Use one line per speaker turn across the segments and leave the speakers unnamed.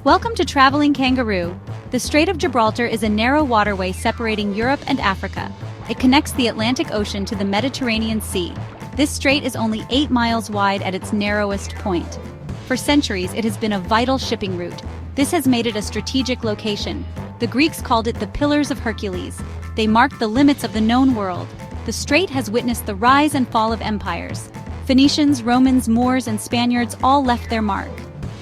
Welcome to Traveling Kangaroo. The Strait of Gibraltar is a narrow waterway separating Europe and Africa. It connects the Atlantic Ocean to the Mediterranean Sea. This strait is only 8 miles wide at its narrowest point. For centuries, it has been a vital shipping route. This has made it a strategic location. The Greeks called it the Pillars of Hercules. They marked the limits of the known world. The strait has witnessed the rise and fall of empires. Phoenicians, Romans, Moors, and Spaniards all left their mark.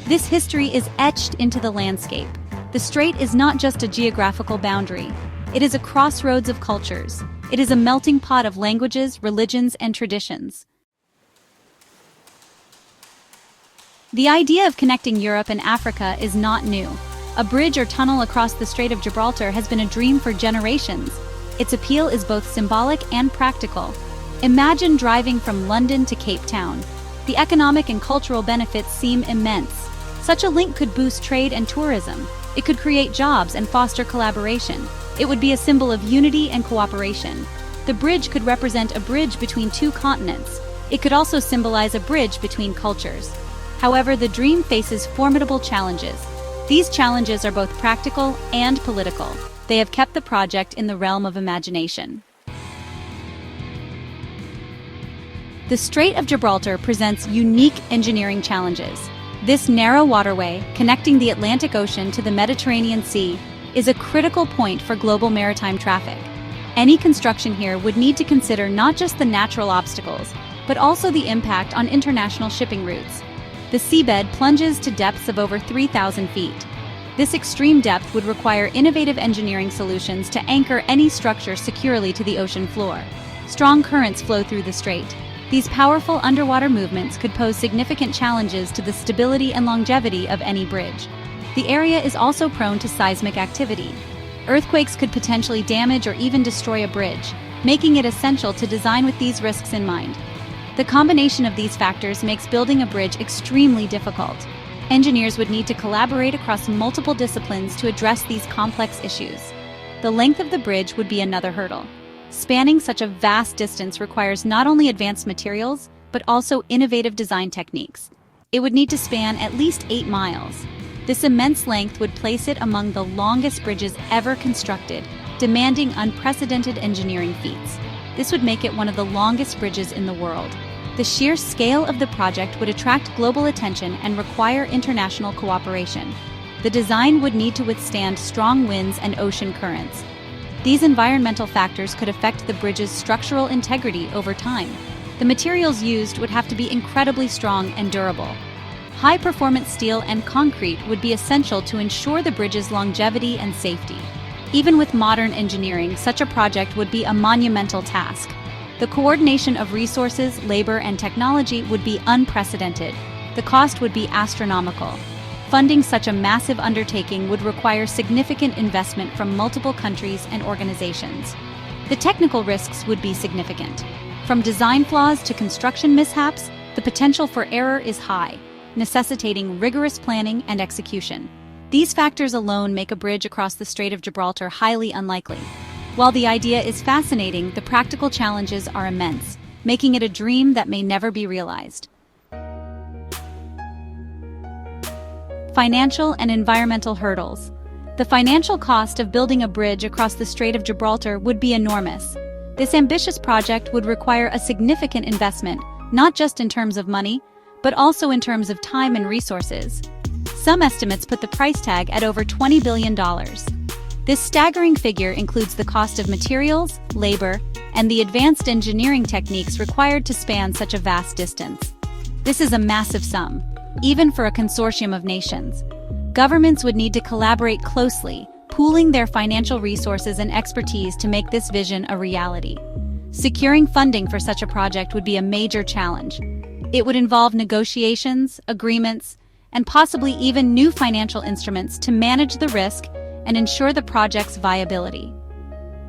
This history is etched into the landscape. The strait is not just a geographical boundary. It is a crossroads of cultures. It is a melting pot of languages, religions, and traditions. The idea of connecting Europe and Africa is not new. A bridge or tunnel across the Strait of Gibraltar has been a dream for generations. Its appeal is both symbolic and practical. Imagine driving from London to Cape Town. The economic and cultural benefits seem immense. Such a link could boost trade and tourism. It could create jobs and foster collaboration. It would be a symbol of unity and cooperation. The bridge could represent a bridge between two continents. It could also symbolize a bridge between cultures. However, the dream faces formidable challenges. These challenges are both practical and political. They have kept the project in the realm of imagination. The Strait of Gibraltar presents unique engineering challenges. This narrow waterway, connecting the Atlantic Ocean to the Mediterranean Sea, is a critical point for global maritime traffic. Any construction here would need to consider not just the natural obstacles, but also the impact on international shipping routes. The seabed plunges to depths of over 3,000 feet. This extreme depth would require innovative engineering solutions to anchor any structure securely to the ocean floor. Strong currents flow through the strait. These powerful underwater movements could pose significant challenges to the stability and longevity of any bridge. The area is also prone to seismic activity. Earthquakes could potentially damage or even destroy a bridge, making it essential to design with these risks in mind. The combination of these factors makes building a bridge extremely difficult. Engineers would need to collaborate across multiple disciplines to address these complex issues. The length of the bridge would be another hurdle. Spanning such a vast distance requires not only advanced materials, but also innovative design techniques. It would need to span at least 8 miles. This immense length would place it among the longest bridges ever constructed, demanding unprecedented engineering feats. This would make it one of the longest bridges in the world. The sheer scale of the project would attract global attention and require international cooperation. The design would need to withstand strong winds and ocean currents. These environmental factors could affect the bridge's structural integrity over time. The materials used would have to be incredibly strong and durable. High-performance steel and concrete would be essential to ensure the bridge's longevity and safety. Even with modern engineering, such a project would be a monumental task. The coordination of resources, labor, and technology would be unprecedented. The cost would be astronomical. Funding such a massive undertaking would require significant investment from multiple countries and organizations. The technical risks would be significant. From design flaws to construction mishaps, the potential for error is high, necessitating rigorous planning and execution. These factors alone make a bridge across the Strait of Gibraltar highly unlikely. While the idea is fascinating, the practical challenges are immense, making it a dream that may never be realized. Financial and environmental hurdles. The financial cost of building a bridge across the Strait of Gibraltar would be enormous. This ambitious project would require a significant investment, not just in terms of money, but also in terms of time and resources. Some estimates put the price tag at over $20 billion. This staggering figure includes the cost of materials, labor, and the advanced engineering techniques required to span such a vast distance. This is a massive sum, even for a consortium of nations. Governments would need to collaborate closely, pooling their financial resources and expertise to make this vision a reality. Securing funding for such a project would be a major challenge. It would involve negotiations, agreements, and possibly even new financial instruments to manage the risk and ensure the project's viability.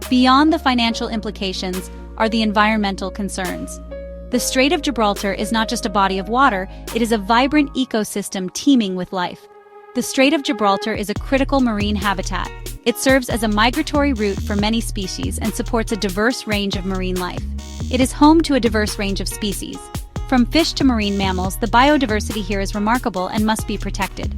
Beyond the financial implications are the environmental concerns. The Strait of Gibraltar is not just a body of water, it is a vibrant ecosystem teeming with life. The Strait of Gibraltar is a critical marine habitat. It serves as a migratory route for many species and supports a diverse range of marine life. It is home to a diverse range of species. From fish to marine mammals, the biodiversity here is remarkable and must be protected.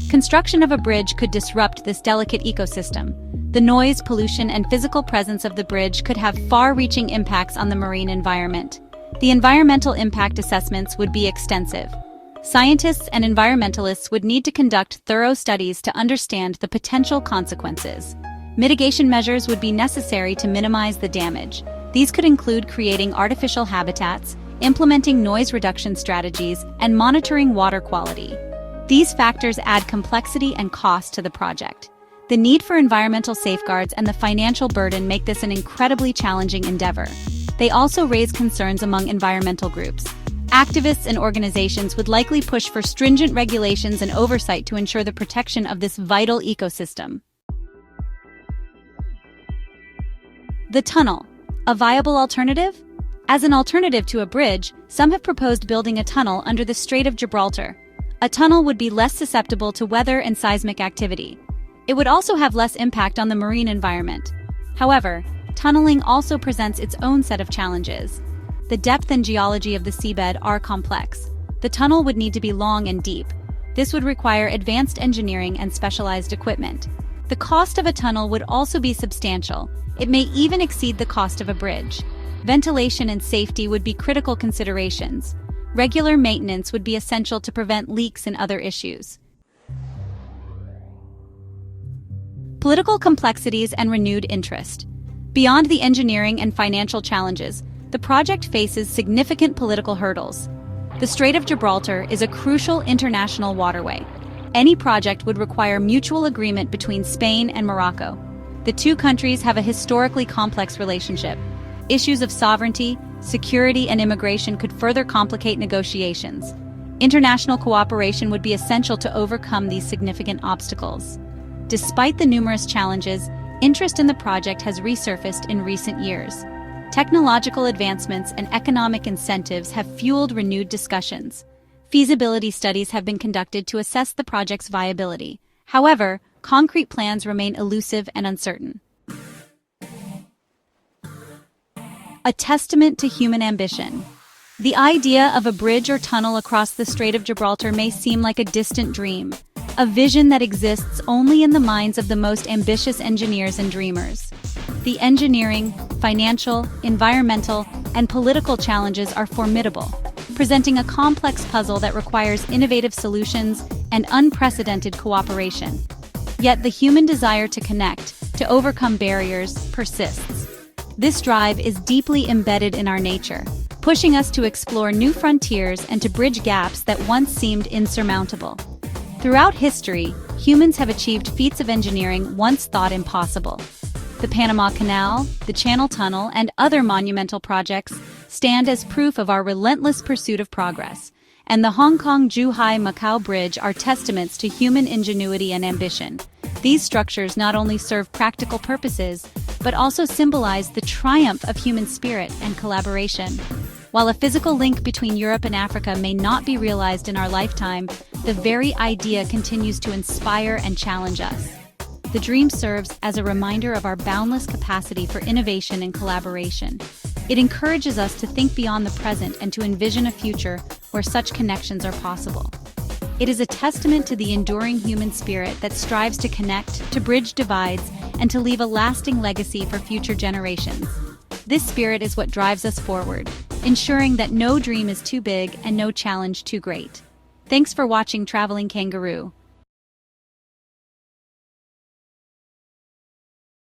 Construction of a bridge could disrupt this delicate ecosystem. The noise, pollution, and physical presence of the bridge could have far-reaching impacts on the marine environment. The environmental impact assessments would be extensive. Scientists and environmentalists would need to conduct thorough studies to understand the potential consequences. Mitigation measures would be necessary to minimize the damage. These could include creating artificial habitats, implementing noise reduction strategies, and monitoring water quality. These factors add complexity and cost to the project. The need for environmental safeguards and the financial burden make this an incredibly challenging endeavor. They also raise concerns among environmental groups. Activists and organizations would likely push for stringent regulations and oversight to ensure the protection of this vital ecosystem. The tunnel, a viable alternative? As an alternative to a bridge, some have proposed building a tunnel under the Strait of Gibraltar. A tunnel would be less susceptible to weather and seismic activity. It would also have less impact on the marine environment. However, tunneling also presents its own set of challenges. The depth and geology of the seabed are complex. The tunnel would need to be long and deep. This would require advanced engineering and specialized equipment. The cost of a tunnel would also be substantial. It may even exceed the cost of a bridge. Ventilation and safety would be critical considerations. Regular maintenance would be essential to prevent leaks and other issues. Political complexities and renewed interest. Beyond the engineering and financial challenges, the project faces significant political hurdles. The Strait of Gibraltar is a crucial international waterway. Any project would require mutual agreement between Spain and Morocco. The two countries have a historically complex relationship. Issues of sovereignty, security, and immigration could further complicate negotiations. International cooperation would be essential to overcome these significant obstacles. Despite the numerous challenges, interest in the project has resurfaced in recent years. Technological advancements and economic incentives have fueled renewed discussions. Feasibility studies have been conducted to assess the project's viability. However, concrete plans remain elusive and uncertain. A testament to human ambition. The idea of a bridge or tunnel across the Strait of Gibraltar may seem like a distant dream, a vision that exists only in the minds of the most ambitious engineers and dreamers. The engineering, financial, environmental, and political challenges are formidable, presenting a complex puzzle that requires innovative solutions and unprecedented cooperation. Yet the human desire to connect, to overcome barriers, persists. This drive is deeply embedded in our nature, pushing us to explore new frontiers and to bridge gaps that once seemed insurmountable. Throughout history, humans have achieved feats of engineering once thought impossible. The Panama Canal, the Channel Tunnel, and other monumental projects stand as proof of our relentless pursuit of progress, and the Hong Kong-Zhuhai-Macau Bridge are testaments to human ingenuity and ambition. These structures not only serve practical purposes, but also symbolize the triumph of human spirit and collaboration. While a physical link between Europe and Africa may not be realized in our lifetime, the very idea continues to inspire and challenge us. The dream serves as a reminder of our boundless capacity for innovation and collaboration. It encourages us to think beyond the present and to envision a future where such connections are possible. It is a testament to the enduring human spirit that strives to connect, to bridge divides, and to leave a lasting legacy for future generations. This spirit is what drives us forward, ensuring that no dream is too big and no challenge too great. Thanks for watching Traveling Kangaroo.